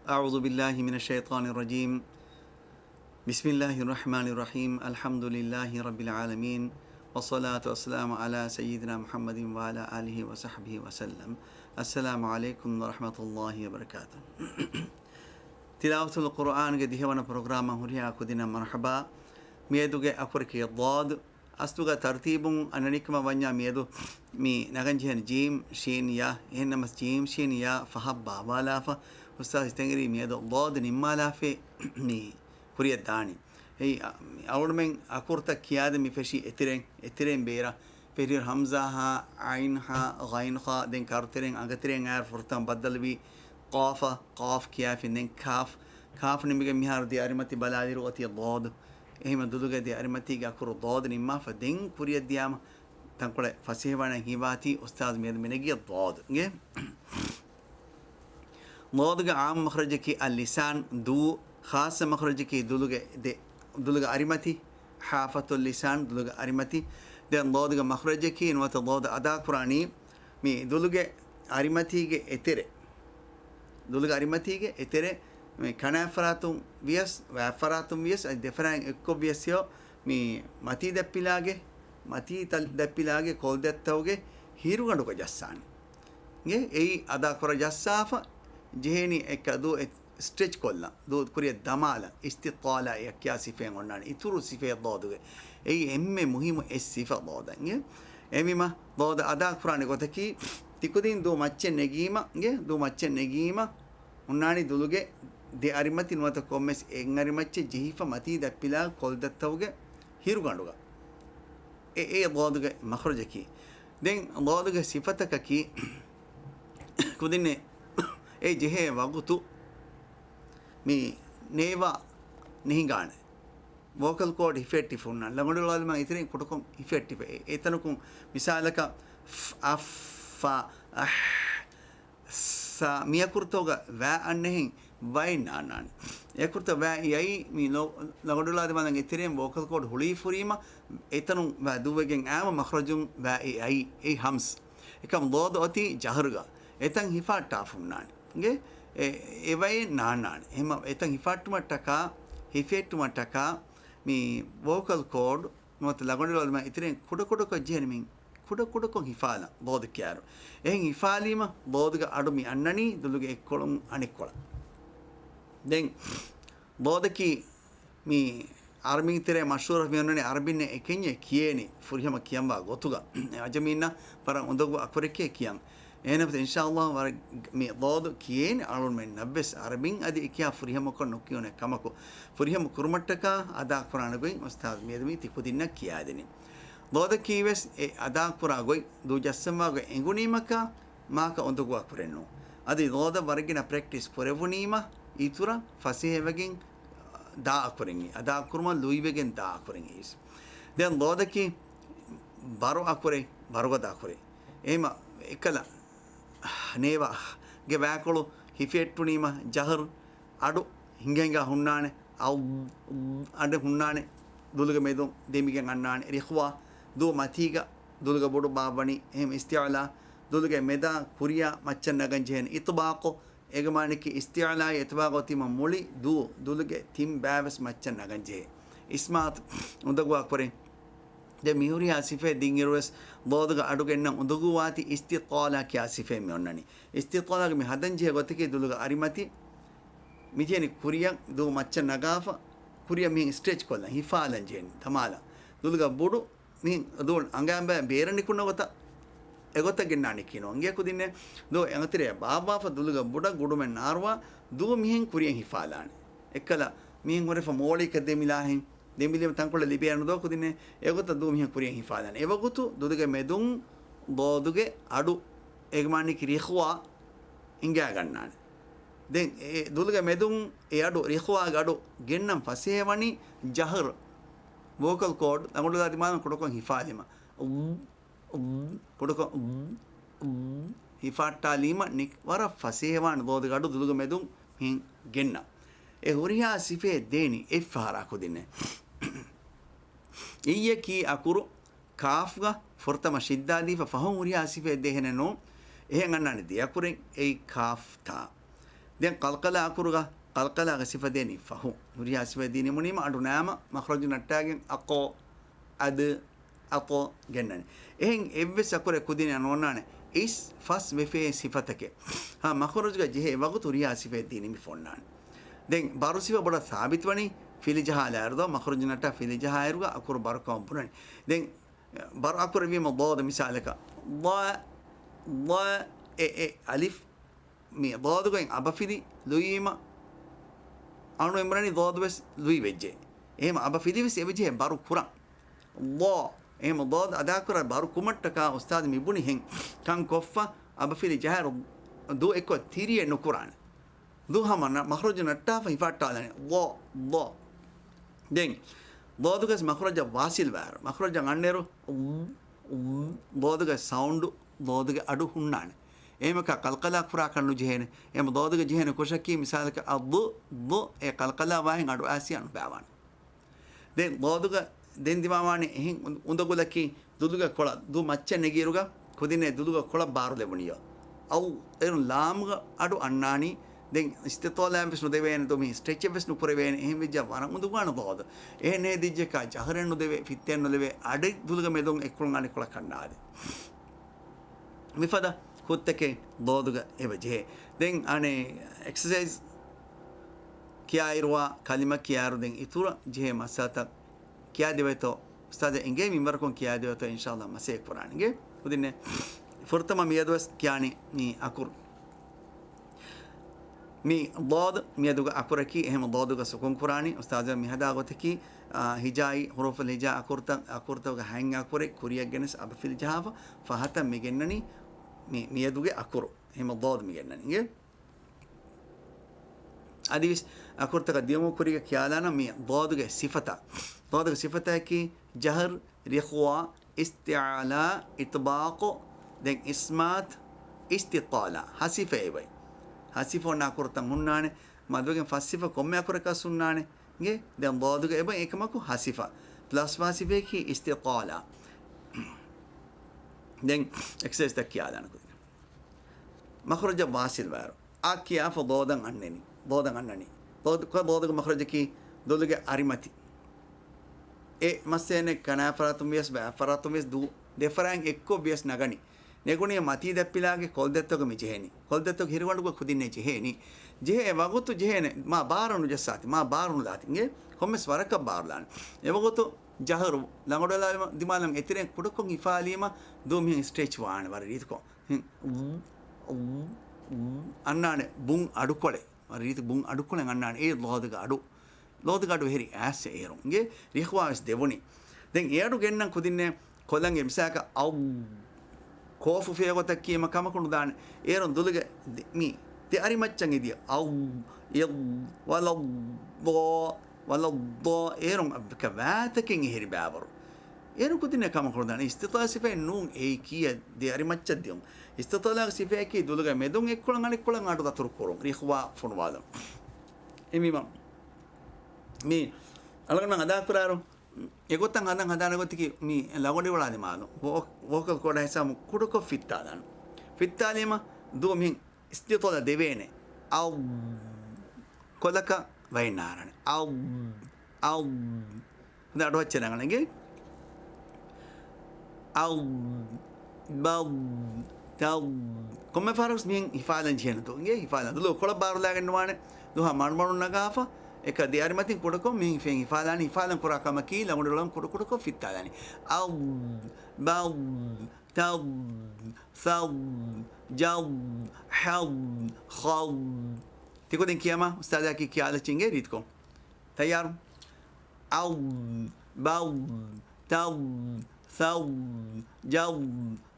أعوذ بالله من الشيطان الرجيم بسم الله الرحمن الرحيم الحمد لله رب العالمين والصلاة والسلام على سيدنا محمد وعلى آله وصحبه وسلم السلام عليكم ورحمة الله وبركاته Thilaawathul Quran ge dihwana program huriya kudina marhaba mieduge akurki dad astuga tartibun ananikma wanya miedu mi naganjihan jim shin ya hennamas jim shin ya fahabba walafa ustaz tengri miedu dad nimmala fe mi kuriya dani ei awurmen akurta kiyade mi feshi etiren beera perir hamza ha ain ha ghain ha den karteren agatiren ar furtan badalwi قاف قاف كياف إنن كاف نمجي مهار دي أرمتي بلادي روتي ضاد إيه من دلوجا دي أرمتي جاكور ضاد نما فدين كوريا ديام تنقل فسيبنا هيباتي أستاذ ميد منجي ضاد إيه ضاد عام مخرجك اللسان دو خاص مخرجك دلوجا أرمتي حافة اللسان دلوجا أرمتي ده ضاد مخرجك نوات ضاد أدا قراني مي دلوجا أرمتي إتره duluga arimatige etere me kanafaratum vias wafaratum vias deferan ekko viasyo me mati deppilage mati tal deppilage kol dettawge hiru ganduka jassani nge ei ada kora jassafa jeheni ekadu stretch kolla do kuriya damala istitala yakya sifen onnani ituru sife doduge ei emme muhimu es sifa doda nge emima doda ada kurane gotaki tikudin do macce negima nge do macce negima unnani duluge de arimati nuwata kommes en arimacce jihifa mati dappila kol dattawge hiru ganduga doduge makhrajaki den doduge sifataka ki kudinne jehe wagutu mi neva nihingane vocal cord effective unna lagundu walma itrin kutukum effective etanukum misalaka affa sa miyakurtoga va annehin vai nanan ekurta va yai mi lagodula de manang etiren vocal cord huli furima etanu va duwegen ama makhrajum va ai hams ekam dod oti jaharga etan hifata funnan nge evai nanan ema etan hifatuma taka hifetuma taka mi vocal cord not lagodula de manang etiren kudu ko jenmin kudu ko hifala bod kyaro en hifalima bodga adumi annani duluge ekkolum anikkola den bodaki mi armin tere mashhur meonne arbinne ekenye kiyeni furihama kiyamba gotuga ajamina para ondogu akureke kiyan enab inshallah war mi bod kiyen alun men nabbes arbin adi kiya furihama ko nokiyone kamako furihama kurmattaka ada qur'anagoy ustaz medmi tikudinna kiyadeni doda kiwes ada kuragoy du jassamago engunimaka maka ondogu akurenno adi doda wargina practice korevunima itura fasihevegen da akurengi ada kurma luivegen da akurengi is den doda ki baro akure baroga da akure ema ekala neva ge vakulu hifettunima jahar adu hingenga hunnane au adu hunnane duluga medum demigen annane rikhwa do matiga duluga bodu babani em isti'la duluga meda kuriya maccan naganjen itbaqo egamaniki isti'la itbaqo tima muli duluga tim baves maccan naganje ismat undagwa kore de mihuri asife dingirwes boduga adugenna undugu wati istitala ki asife me onnani istitala me hadanje gotike duluga arimati mitiyani kuriya do maccan nagafa kuriya mi stretch kolla hifalanjen tamala duluga bodu min adol angamba beerani kunawata egota gennani kino ange kudinne do engatire baba fa duluga buda gudumen narwa du mihen kuriyen hifalani ekkala mihen gore fa moli ka demilahen demilim tankole libiyanu do kudinne egota du mihen kuriyen hifalani evagutu duluga medun boduge adu egmani kirikhwa inga gannani den duluga medun adu rikhwa gadu gennam fasehwani jahar vocal cord nagodu dadi man kodokon hifalima kodokon hifata lima nik wara fasewan dodu gadu duluga medun hin genna e horiya sife deni effara kodine iye ki akuru kafga fortama shiddadi fa fahum horiya sife dehene no ehen annani de akuren ei kafta den qalqala akuruga qalqala ga sifadeni fahu riya sifadeni munima adu nama makhraju nattagen aqo ad aqo gennani ehen evves akure kudini anonane is fas vefe sifatake ha makhraju ga jehe wagutu riya sifadeni mi fonnani den baru sifa boda sabit wani fili jahala ardo makhraju natta fili jaharuga akur baraka bunani den bar akur vi madad misalaka da alif mi dad go abafili luima anu emrani dad wes lui vejje ehma abafili wes eveje baru kuran Allah ehma dad ada kura baru kumattaka ustad mi buni hen kan koffa abafili jahar do ekko tiriye nukuran do hamana makhraj natta fa ifatalani Allah den dad gas makhraj wasil war makhraj anneru dad gas sound dad ge adu hunnane ehmaka qalqala kura kanu jehene em dad ge jehene koshaki misalaka ad e qalqala wahin adu asian bawan den dad ge den dimawani ehin undagulaki duluga kola du macce negiruga kudine duluga kola baru lebuniyo au erun lamga adu annani den istitolam besnu devene domi stretch besnu kurevene ehim vijja waran undugana dad ehne dijje ka jaharenu deve fittennu leve ade duluga medon ekkulngani kola kannade mifada kuttake doduga evaje den ane exercise kiya irwa kalima kiyaru den itura je masata kiya deveto ustade enge mimbarkon kiya deveto inshallah masek purange udinne furtama miyadwas kiyani ni akur mi dad miyaduga akuraki ehem daduga sukun qurani ustade mi hada gotaki hijai huruf al hija akurta ga hanga akure kuriya genes abfil jahava fahata migennani miyaduge akuru hema dad migennani adis akurta ga diyamo kuriga kyalana mi daduge sifata ki jahr rikhwa isti'ala itbaq den ismat istitala hasifa evai hasifo na akurta hunnane maduge fasifa komme akuraka sunnane ge den daduge eba ekamaku hasifa plus hasifa ki istitala den exercise tak kyalana kudina makhraj wasil war akiya fa dodan annani dod makhraj ki doluge arimati e masene kana faratum yes ba faratum yes du defarang ekko bias nagani neguni mati dappilage koldettoge mi jeheni koldettoge hirwandugo kudinne jeheni jehe wagutu jehene ma barunu jassati ma barunu latinge komme swaraka barlan ewagutu jaharu langodala dimalam etiren kudukon ifalima do mi stretch waan war ritko annane bun adukole war rit bun adukole annane e lodaga adu heri asse erunge rikhwas devoni den eadu gennan kudinne kolange misaka au kofu fegotakki makamakunu dan erun duluge mi te ari maccan idiya au wala do erun kabatakin heri babaru eru kudine kamakunu dan istitala sife nun e kiya de ari maccadiyum istitala sife ki duluge medun ekkulan anikkulan adu datur korun rikhwa funwala emima mi alagna ada kuraru egotan hadan hadana gotiki mi lagodi walani manu vocal cord hesam kuduko fittadan fittalima du min istitala devene au kolaka vainarane au da do chenange au bau tau come faros min ifalan jeno to nge ifalan do kola baru lagen wane do ha manmanu nagafa eka diari matin kudako min fen ifalan kurakama ki lamudolam kudako fitalani au bau tau thau jaw haw khaw tikodin kiyama ustada ki kiyala chinge ritko tayar au bau tau thau jaw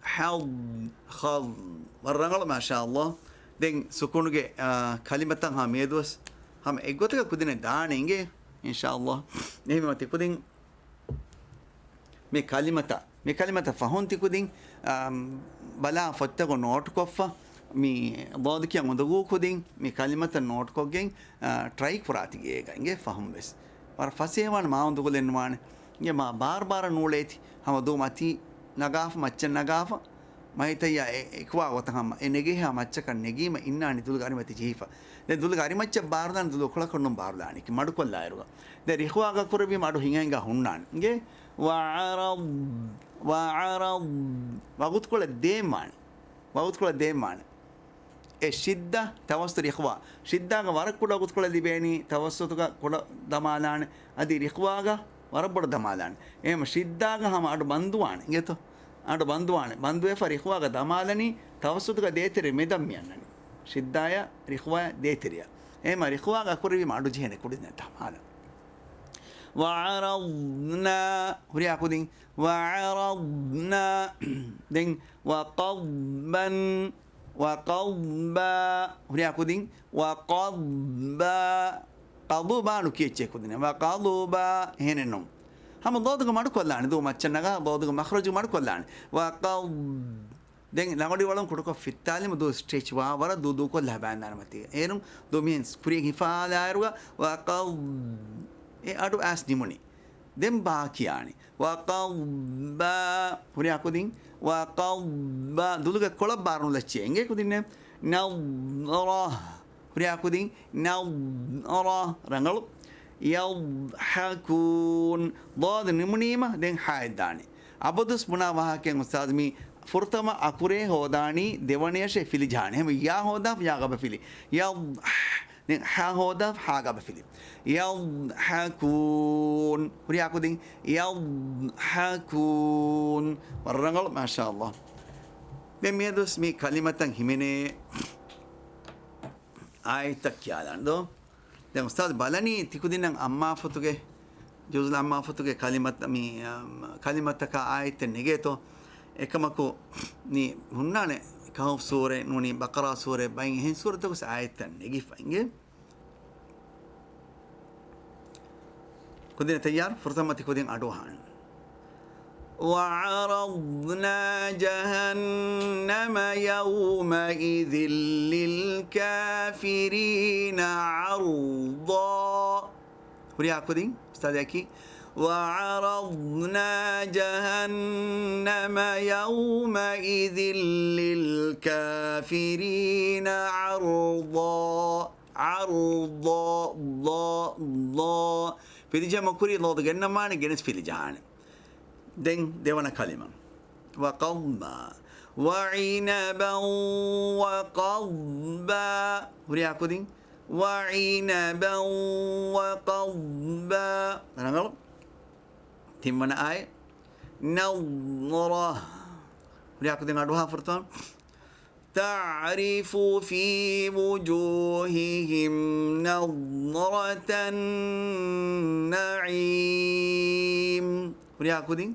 haw khaw warrangal ma sha Allah den sukunuge kalimatan ha medwas हम एगोतगा कुदिने दानेंगे इंशाअल्लाह नहीं मते कुदिन मे कालिमता फहोंति कुदिन बला फत्तगो नोट कोफा मी बाद किया मुदगो कुदिन मे कालिमता नोट कोगें ट्राई कुरातिगे गंगे फहम बस और फसेवान माउंदगो लेनवान ये मा बार नूलेति हम दो मती नगाफ मच्चन नगाफ මහිතය එක්වා වතහම එනෙගේ මච්චක නෙගීම ඉන්නානි දුලු ගරිමති ජීෆ දැන් දුලු ගරිමච්ච බාරදාන දුලු කොළ කොන්නම් බාරදානික මඩු කොල්ලායරුවා දැන් රිහුවාග කුරබි මඩු හිඟෙන්ග හුන්නාන් ගේ වඅරබ් වගුත් කොළ දේමාන වගුත් කොළ දේමාන ඒ ශිද්දා තවස්තු රිහුවා ශිද්දාග වරක් කුඩ වගුත් කොළ දිබේනි තවස්තුක කොළ දමාලාන අදි රිහුවාග වරබොඩ දමාලාන එහෙම ශිද්දාග හම අඩු බන්දුවාන ගෙතෝ අඩු බන්දුවාන බන්දුවේ රිහුවාග දමාලනි තවස්තුක දේතෙරි මෙදම් යන්නනි ශිද්දාය රිහුවා දේතෙරිය එහෙම රිහුවාග කුරබි මඩු ජීහෙන කුඩින් දමාලාන وعرضنا هريا كودين وعرضنا دين وقضبا هريا كودين وقضبا قضبا نكيتشي كودين وقضبا هنا النوم هم ضادق ما نقول لان دو ما تشنغا ضادق مخرج ما نقول لان وقض دين لغدي ولم كوكو في التعليم دو ستريتش ورا دو كل هبان نرمتي ايرم دو مينس فريق فعل ايروا وقض අඩු ඇස් නිමුණි දෙම් බා කියානි වකව්බා හුරි අකුදින් වකව්බා දුලුග කොළ බාරනු ලච්චේ එංගේ කුදින්නේ නවරා හුරි අකුදින් නවරා රංගලු යව්හකුන් ضاد නිමුණීම දෙන් හායදානි අබදුස් මුනා වහකෙන් උස්තාද් මි ෆුර්තම අකුරේ හෝදානි දෙවණියෂේ ෆිලිජානි හැම යා හෝදා යාගබ ෆිලි යව් هذا حاجة بفيلم يضحكون ورياكو دين يضحكون والرجل ما شاء الله بميدوس مي كلمة همينة آيتك يا لاندو ده أستاذ بالاني تكودين أما فتوكه جزء أما فتوكه كلمة مي كلمة كا آيت نيجيتو إكماكو ني هنانه كهف سورة نوني بقرة سورة باين هن سورة تقص آية نجيف إنجيل كودين تيار فرصة ما تكودين أدوهان وعرضنا جهنم يومئذ للكافرين عرضا وريا كودين أستاذ أكي وعرضنا جهنم يومئذ للكافرين عرضا ضا في الجامع كوري الله دعنا ما نجلس في الجهان دين ديوانا كلمة وقضبا وعنبا وقضبا وريا كودين وعنبا وقضبا أنا غلط تمنا آية نظرة ولياكو دين أدوها فرطان تعرف في وجوههم نظرة النعيم ولياكو دين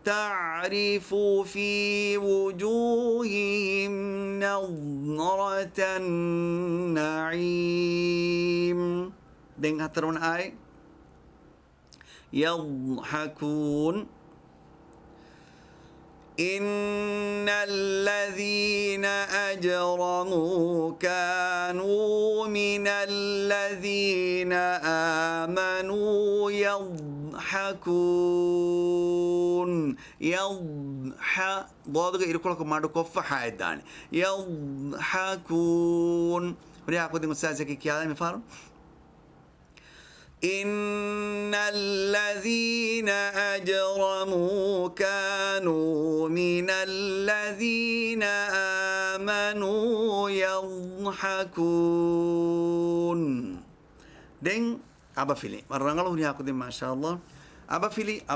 تعرف في وجوههم نظرة النعيم دين هترون آية يضحكون إن الذين أجرموا كانوا من الذين آمنوا يضحكون ضاد يقولك ما دكوف حيدان يضحكون ورياكو دي مسازك كيا مفارم إن الذين أجرموا كانوا من الذين آمنوا يضحكون دين أبا فيلي مرة نقول هني أكو دين ما شاء الله أبا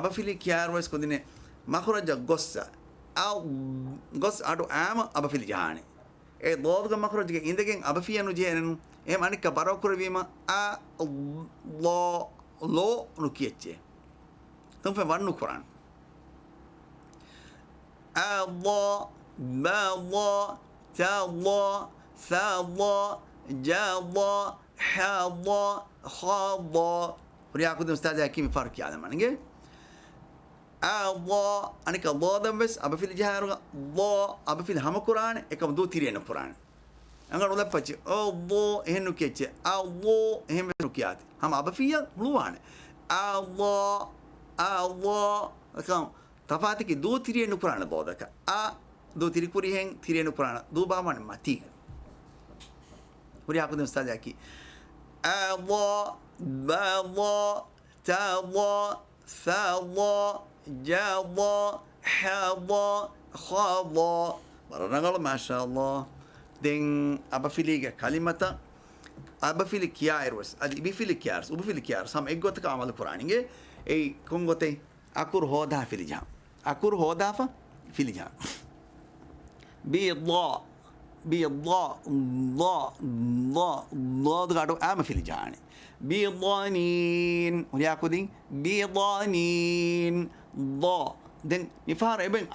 فيلي كيار ويس كودينه مخرج قصة أو قص أدو عام أبا فيلي جهاني ضاد مخرج إندكين أبا فيانو جهنم أنك باروكر بيما الله لو نكيتشي ثم في ورنو القرآن الله با الله تا الله ثا الله جا الله حا الله خا الله ورياكو دم استاذ حكيم فارق يعلم عنه الله أنك الله دم بس أبا في الجهار الله أبا في الهم القرآن إكم دو تيرين القرآن أنغر ولا بتشي الله هنو كيتشي الله هم هنو كيات هم أبا فيها بلوان الله كم تفاتك دو تيرين القرآن بودك do tirikuri hen tirenu kurana do ba man mati huriya ko den ustad aqui Allah bala tala fala jala hada khada barangal mashallah den abafiliga kalimata abafili kiairos adi bifili kiars ubifili kiars ham eggot ka amal quraninge ei kongote akur hoda filija akur hoda fa filija bi dha dha gado am filijane bi dhanin huriya kudin bi dhanin dha den ifar eben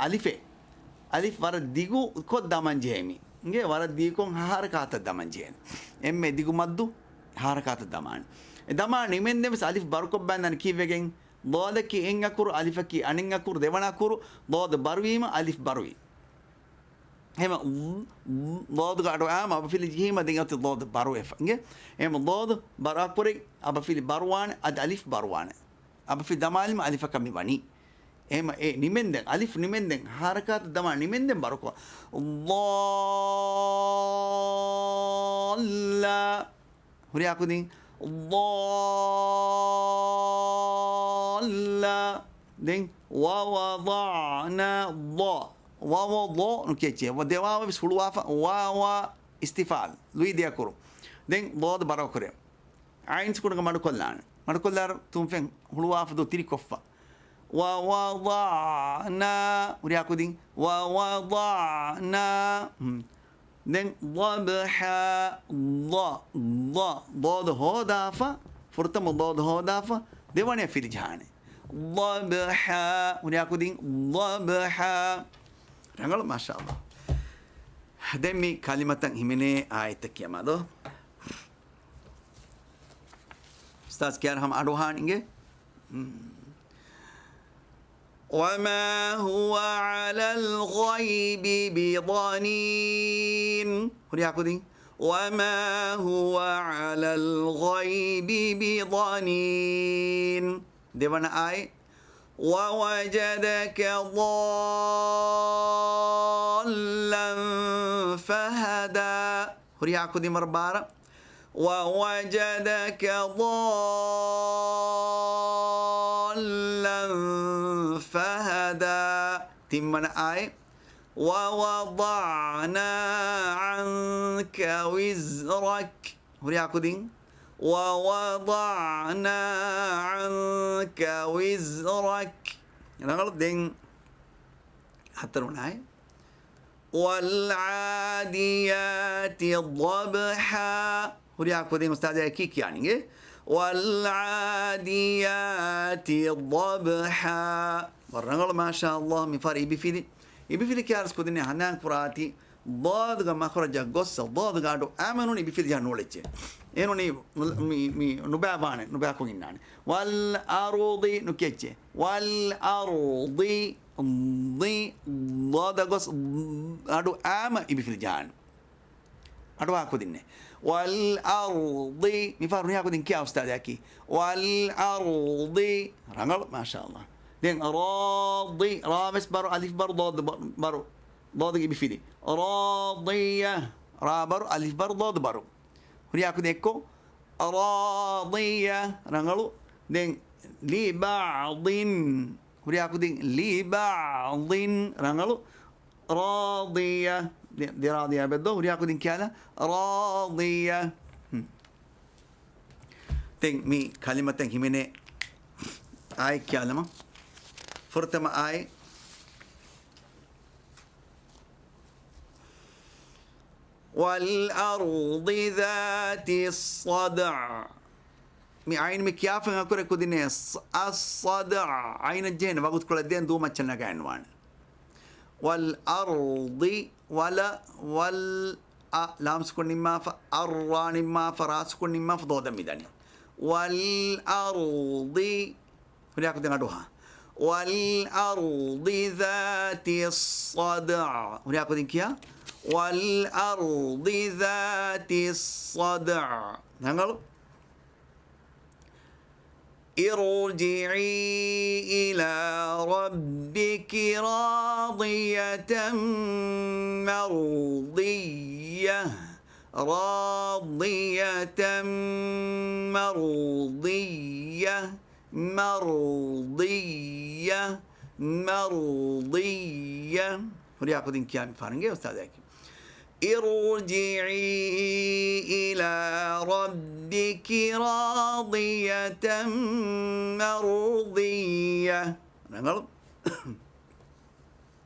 alif war digu kod damanjemi nge war digukon harakata damanjen emme digu maddu harakata daman daman nimen demes alif barko bandan kivegen dada ki engakur alifaki aningakur devanakur dad barwima alif barwi hema dad gado am abafili hima dingati dad barwe nge hema dad barakuri abafili barwan ad alif barwan abafili damal ma alifaka mi bani ema nimenden alif nimenden harakat dama nimenden barko dhalla huriya kudin dhalla den wa wada'na dha wa wada nukeche wa dewa bis huluwafa wa istifal lui dia kuru den dad barakure ain skudga madukollar tumfen huluwafa do tirikoffa ووضعنا ورياكودين ووضعنا then ضبحا ضاد هودافا فرتم ضاد هودافا ديوانيا في الجهاني ضبحا ورياكودين ضبحا رجل ما شاء الله دمي كلمة هميني آيتك يا مادو استاذ كيار هم أروهان إنجي وما هو على الغيب بضنين وما هو على الغيب بضنين ديوانا آي ووجدك ضالا فهدى هرياكو دي مربارة ووجدك ضالا فهدى تمن آي ووضعنا عنك وزرك هرياكو دين ووضعنا عنك وزرك أنا غلط دين حتى لو آي والعاديات ضبحا هرياكو دين أستاذ كيك يعني والعاديات ضبحا برنغل ما شاء الله مفار يبفيدي كارس كودني هنان كراتي ضاد ما خرج قصة ضاد قالوا آمنون يبفيدي جانولتش إنوني مي نبا كوينان والأرض نكتش والأرض ضي ضاد قص قالوا آم يبفيدي جان أدوا كودني والأرض مفار نيا كودن كيا أستاذ أكي والأرض رنغل ما شاء الله دين راضي رامس برو ألف برو ضاد برو ضاد يبفيدي راضية را برو ألف برو ضاد برو هريا كودن إكو راضية رنغلو دين لبعض هريا كودن لبعض رنغلو راضية دي راضية بدو هريا كودن كيالا راضية تين مي كلمة تين همينة آي كلمة فرتما آي والأرض ذات الصدع مي عين مكيافن أكوري كوديني الصدع عين الجين وقت كل الدين دوما تشنك عنوان والأرض ولا لام سكون ما فأران ما فراس سكون ما فضودا ميداني والأرض هناك دعوها والأرض ذات الصدع هناك دينكيا والأرض ذات الصدع نقول ارجعي إلى ربك راضية مرضية راضية مرضية مرضية مرضية. ورياكو دين كيان فارنجي أستاذ ارجعي إلى ربك راضية مرضية.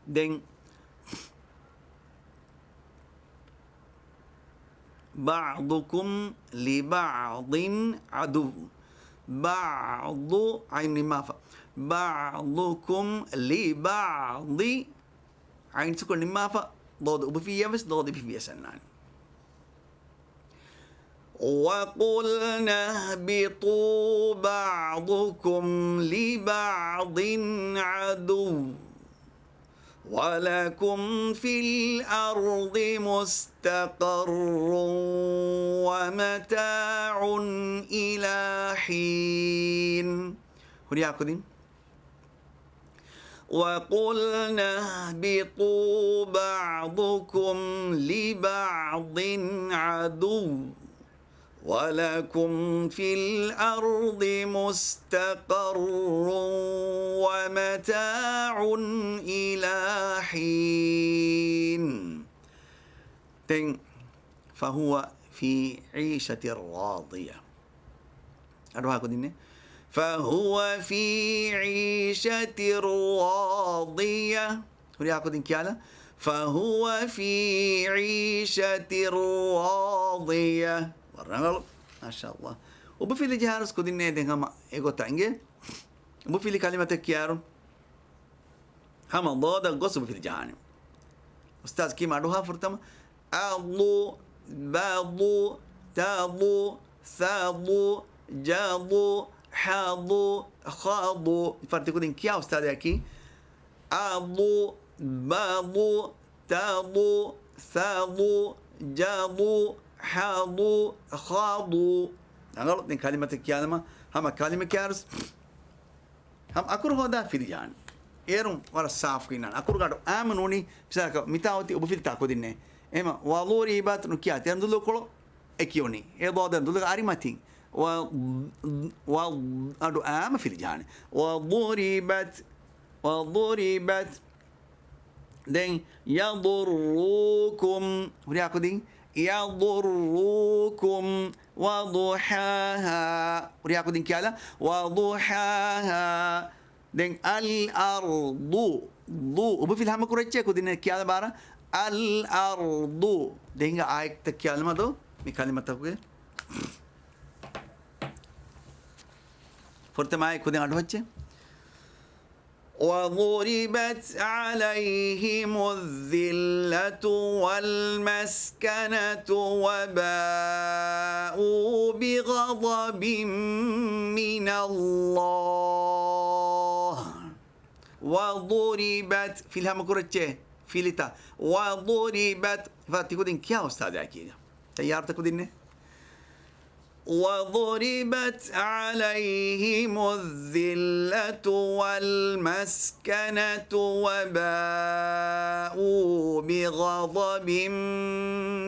دين بعضكم لبعض عدو. بعض عين مافا بعضكم لبعض عين سكون مافا ضاد وبفيه بس ضاد بفيه سنان. وقلنا اهبطوا بعضكم لبعض عدو ولكم في الأرض مستقر ومتاع إلى حين. هرياكودين وقلنا اهبطوا بعضكم لبعض عدو ولكم في الأرض مستقر ومتاع إلى حين. فهو في عيشة راضية. فهو في عيشة راضية. فهو في عيشة راضية. ما شاء الله. وبفي لي جهارس كودين نيدين هما إيغو تانجي وبفي لي كلمة كيارو هما ضاد القصة بفي الجهاني أستاذ كي معلوها فرتم أضو باضو تاضو ثاضو جاضو حاضو خاضو فرتي كودين كيا أستاذ ياكي أضو باضو تاضو ثاضو جاضو حاضوا خاضوا. غلط دين كلمة الكلمة هم كلمة كارس هم أكره هذا في الجان إيرم ورا الصاف كينان أكره قالوا آمنوني بسالك متاوتي وبفيل تأكل دينه إما والوري بات نكيات يندلو كلو إكيوني إيه دندلو أريماتين وأدو آم في الجان وضربت دين يضروكم ورياكو دين يضروكم وضحاها ورياكو دين كيالا وضحاها دين الأرض ضو وبفي الهم كوريتشيكو دين كيالا بارا الأرض دين آيك تكيالا ما دو مكالمة تقول فرتماي كودين أدو هتشي وضربت عليهم الذلة والمسكنة وباءوا بغضب من الله. وضربت في الهم كورتشي في لتا وضربت فاتكودين كيا أستاذ أكيد تيارتكودين وضربت عليهم الذلة والمسكنة وباءوا بغضب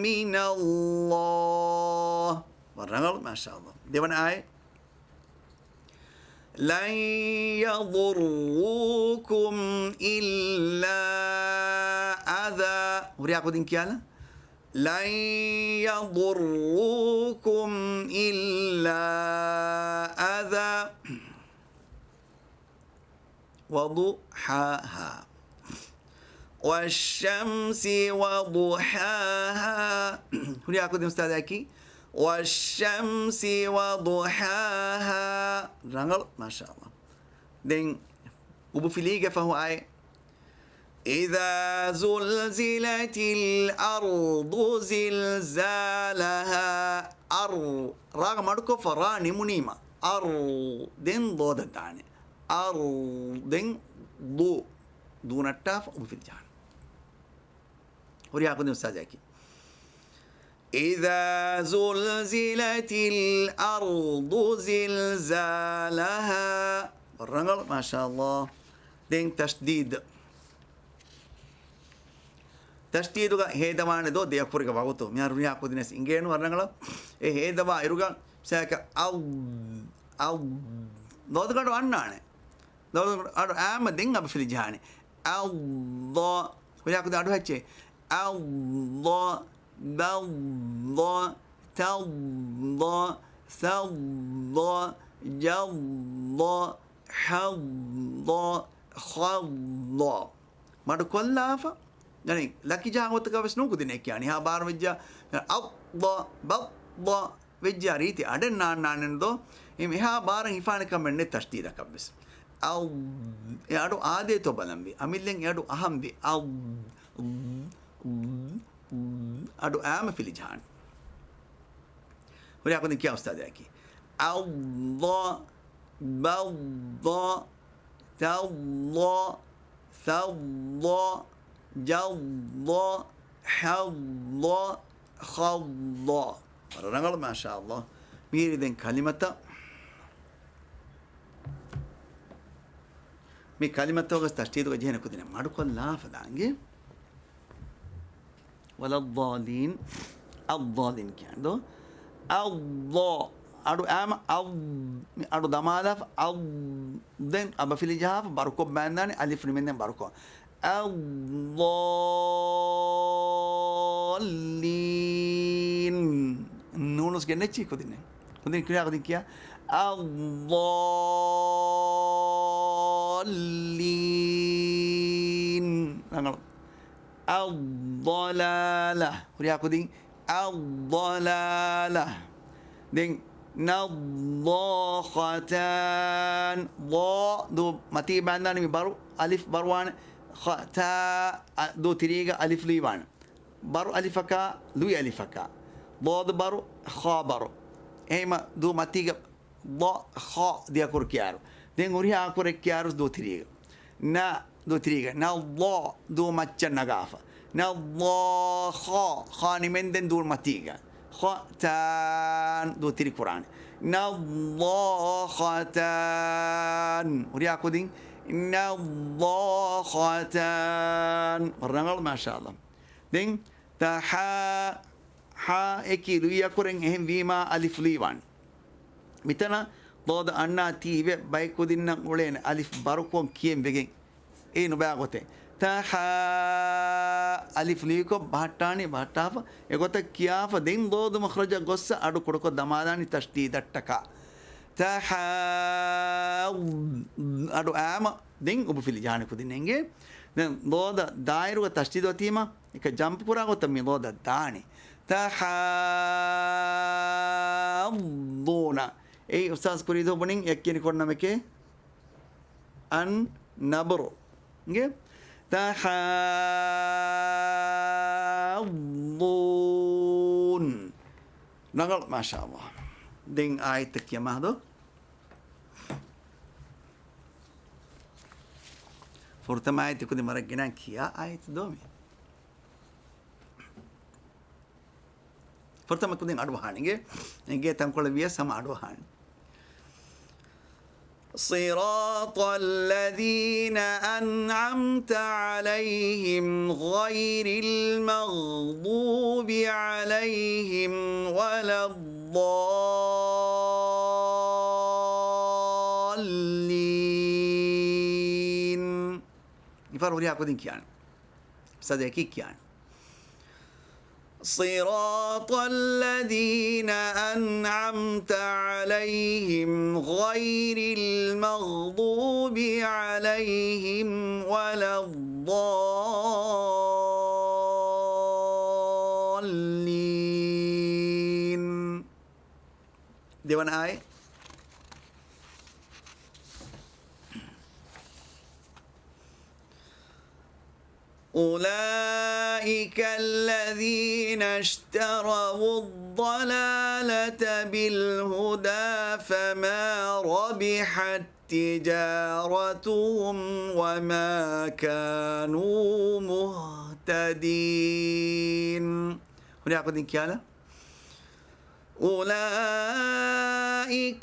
من الله. ما شاء الله ديوان آية لن يضروكم إلا أذى ورياكو دين كيالا لن يضروكم إلا أذى وضحاها والشمس وضحاها هنا أقول أستاذ أكي والشمس وضحاها رنغل ما شاء الله دين وبفليقة فهو آية إذا زلزلت الأرض زلزالها راغ ماركو فراني منيمة دين ضد الداني دين دون التاف وفي الجان وريا أقول أستاذ أكي إذا زلزلت الأرض زلزالها. الرنغل ما شاء الله. دين تشديد تشديدك هيدا ما ندو دي أفريقيا بعوتو ميار ريا كودينس إنجينو الرنغل هيدا ما إيروغا ساك أو دود كارو أنانه دود أرو أم دين أبى في الجهاني الله ريا كودي أرو هتشي الله بالله تالله ثالله جالله حالله خالله ما كلها يعني لكن جاه وتكا بس نو كدين يعني ها بار وجا الله بالله وجا ريتي أدن نان دو إم ها بار هيفان كمن تشديد كبس أو يارو عادة تو بلام بي أميلين يارو أهم بي أو أدو أم في الجهان ولي أقول كيا أستاذ أكي الله بالله تالله ثالله جالله حالله خالله. رنغل ما شاء الله ميريدن كلمة مي كلمة توغس تشتيد وجهنا كدنا مارو كلا فدانجي ولا الضالين الضالين كاندو الله أرو أم أرو دمالف أو دين أبى في الجهاف باركو بندان ألف رمينا باركو الضالين نونس كنتشي كودين كذا كودين كيا الضالين الضلالة كذا كودين الضلالة دين نضاختان ضا دو متي بندان مي بارو ألف باروان تا دو تريغا ألف ليوان بارو ألفكا لوي ألفكا ضاد بارو خا بارو هيما دو متيغا ضا خا دي أكور كيارو دين غوريا أكور كيارو دو تريغا نا دو تريغا نا ضا دو ماتشا نغافا نا ضا خا نمندن دو متيغا خاتان دو تري قرآن نضاختان وريا كودين نضاختان برنامج ما شاء الله دين تحا ها اكي لويا كورين هم بيما ألف ليوان مثلا ضاد أنا تيبه باي كودين نقولين ألف باروكون كيم بيجين إيه نبأ تحا ألف ليكو بحتاني بحتاف يقولك كياف دين ضاد مخرج قصة أدو كركو دماداني تشديد التكا تحا أدو أما دين أبو في الجاني كودين نيجي دين ضاد داير وتشديد وتيما إك جامب كورا وتمي ضاد داني تحا ضونا إيه أستاذ كوريدو بنين يكيني كورنا مكي أن نبرو نيجي تحاضون نقل ما شاء الله دين آيتك يا مهدو فرتم آيتك دي مرقنا كيا آيت دومي فرتم كدين أدوهان نجي تنقل بيا سما أدوهان صراط الذين أنعمت عليهم غير المغضوب عليهم ولا الضالين يفرق لي أكودين كيان صدقي كيان صراط الذين أنعمت عليهم غير المغضوب عليهم ولا الضالين. ديوان آية أولئك الذين اشتروا الضلالة بالهدى فما ربحت تجارتهم وما كانوا مهتدين. هنا أقول إن كيالا أولئك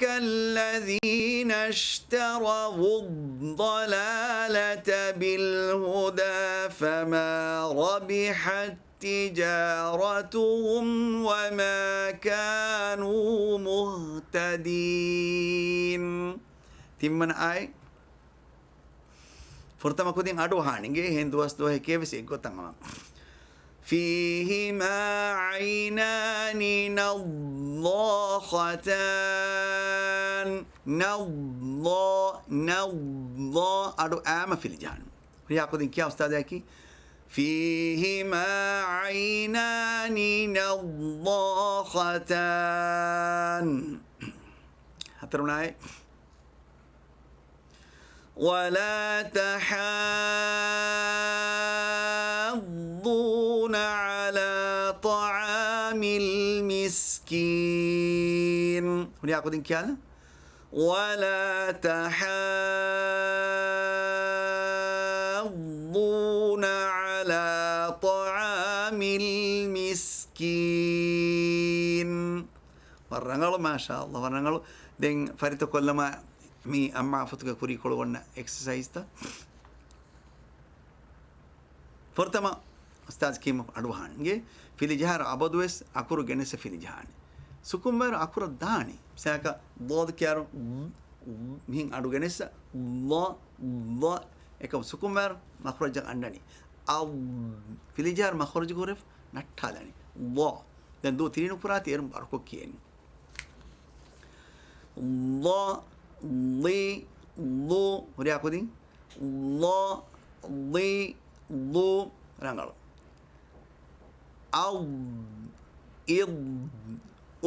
الذين اشتروا الضلالة بالهدى فما ربحت تجارتهم وما كانوا مهتدين. تمن آي فرتما كودين أدو هانينجي هندوس دوه كيفس إيكو تمام. فيهما عينان نضاختان. نضا أدو آم في الجهنم. ريا كودين كيا أستاذ أكي فيهما عينان نضاختان. هتروناي ولا تحاضون على طعام المسكين. هنا أقول إنك أنا ولا تحاضون على طعام المسكين. ورنغلو ما شاء الله ورنغلو دين فريتو كل ما mi amma fotuga curriculum on exercise ta fortama ustaz kim adwahan ge fili jahar abadwes akuru genese fili jahan sukumbar akura dani saka bod kyaro min adu genesa lo ekam sukumbar makhraj andani aw fili jahar makhraj goref nattalani lo dan do tirinu purati erum barko kien lo li lu huri aku ding lo li lu rangal au id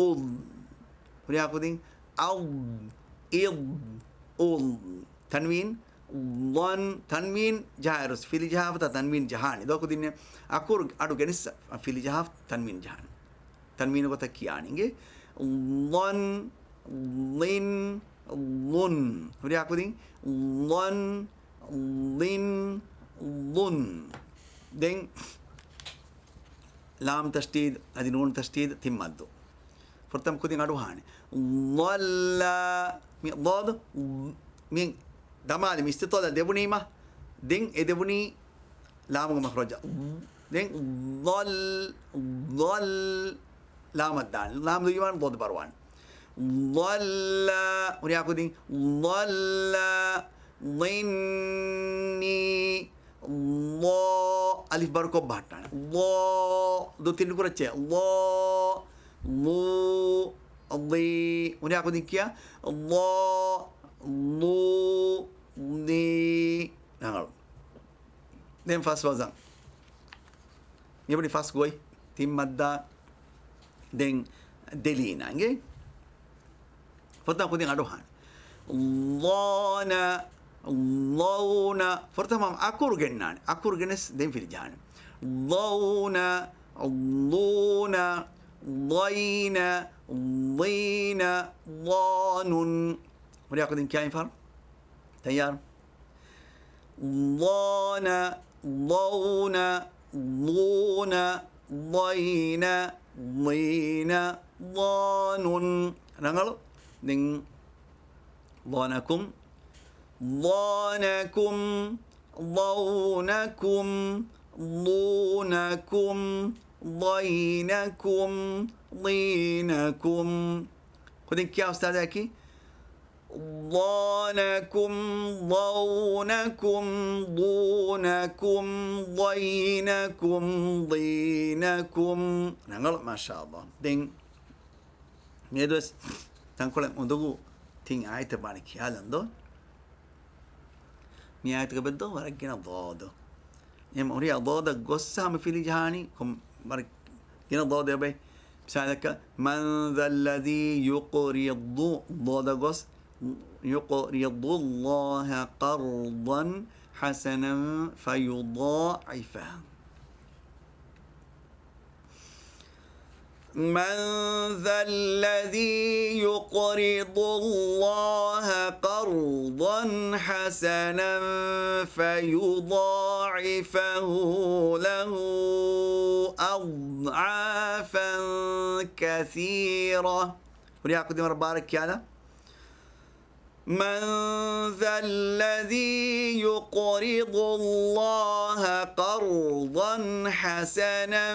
ul huri aku ding au id ul tanwin lon tanwin jaharus fili jahaf ta tanwin jahani do aku dinne akur adu genis fili jahaf tanwin jahan tanwin ko ta kianinge lon lin lun huri aku ding lon lin lun ding lam tashdid adi nun tashdid timmaddu fortam kuding adu hani walla mi dad min damali mi istitola debuni ma ding e debuni lam ga makhraja ding dal lam adan lam du yuan dad barwan ضل وريا كودين ضل ظني الله ألف بركو باتان الله دو تين كورة چه الله لو الله وريا كودين كيا الله لو دي نعم دين فاس وزن يبني فاس كوي تيم مدة دين دلينا نجي فرتما كودين أدوهان اللونا فرتما أكور جنان أكور جنس دين في الجهنم اللونا ضينا ضانون وريا كودين كاين فار تيار ضونا ضينا ضانون رانغلو دين ضونكم ضونكم ضينكم ضينكم خدين كيا أستاذ أكي ضونكم ضينكم ضينكم نقول ما شاء الله دين يدوس تنقول مدعو تين آية بانك يالندو مي آية قبضو ورجينا ضادو يم أوري ضاد قصة هم في الجهاني كم برك جينا ضاد يا بي بسالك من ذا الذي يقرض ضاد قص يقرض الله قرضا حسنا فيضاعفه من ذا الذي يقرض الله قرضا حسنا فيضاعفه له أضعافا كثيرة. وليعقد بارك يالا. من ذا الذي يقرض الله قرضا حسنا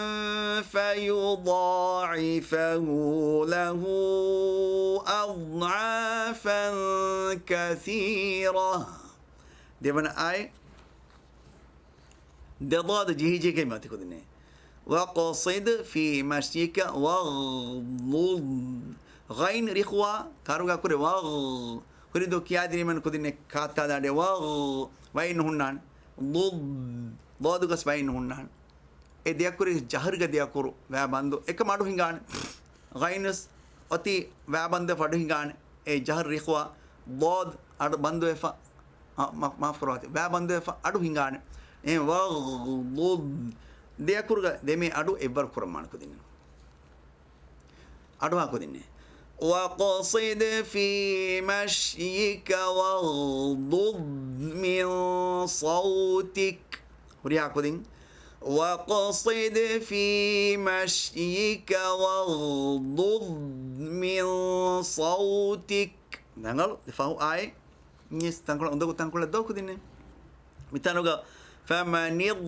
فيضاعفه له أضعافا كثيرة. ديوان آي دضاد جهيجي كلمة تكودني. وقصد في مشيك وغض غين رخوة كاروغا كوري كوريدو كيادري من كودني كاتا دادي وين هنان ضد ضادوغس وين هنان ए दिया कुरे जहर का दिया करो वह बंदो एक माडो हिंगान गाइनस अति वह बंदे फड़ हिंगान ए जहर रिखवा बोध अड़ बंदो एफा माफ करो वह बंदो एफा अड़ु हिंगान ए वह बोध दिया कुरगा दे में अड़ु एबर कुरमान को दिन अड़ुआ को दिन وقصد في مشيك واغضض من صوتك وريا को दिन وقصد في مشيك واغضض من صوتك. نقول فهو آي نيس تنقل عندك تنقل الدوك دينه مثلا فما نيض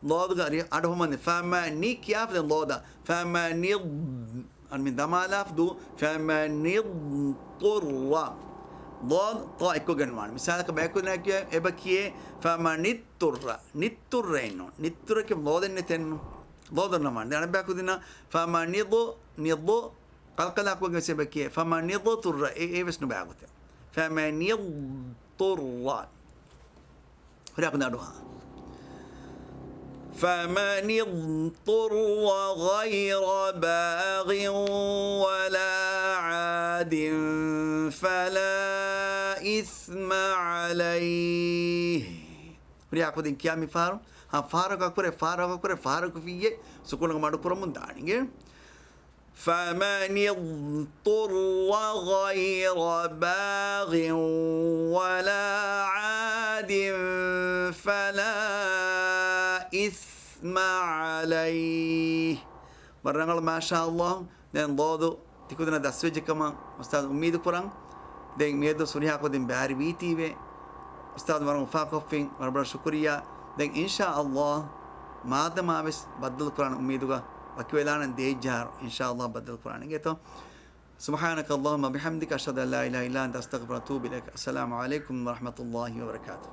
ضاد غير أدهم من فما نيك يا في الضاد فما نيض من دما لافدو فما نيض طروا ضاد طائكو جنوان مثلا كبيكونا كي إبكيه فما نترينو نترك ضاد النتنو ضاد النمان ده أنا بيكودنا فما نضو قلقلا كوجا سبكيه فما نضو تر إيه بس نبيعوته فما نضطر هذا دوها فمن اضطر غير باغ ولا عاد فلا إثم عليه. ورياكو دين كيامي فارو ها فارو كاكوري فارو كفيه سكون ما دكورا من دانينجي. فمن اضطر غير باغ ولا عاد فلا إثم عليه. برنامج ما شاء الله dan dodo tikudna dasweje kama ustad umid kurang den medo suriha ko den bahari bitiwe ustad marang faqafin marbar shukriya den insha Allah madama bes badal quran umiduga wakilana dejar insha Allah badal quran geto سبحانك اللهم بحمدك أشهد أن لا إله إلا أنت أستغفرك وأتوب إليك. السلام عليكم ورحمة الله وبركاته.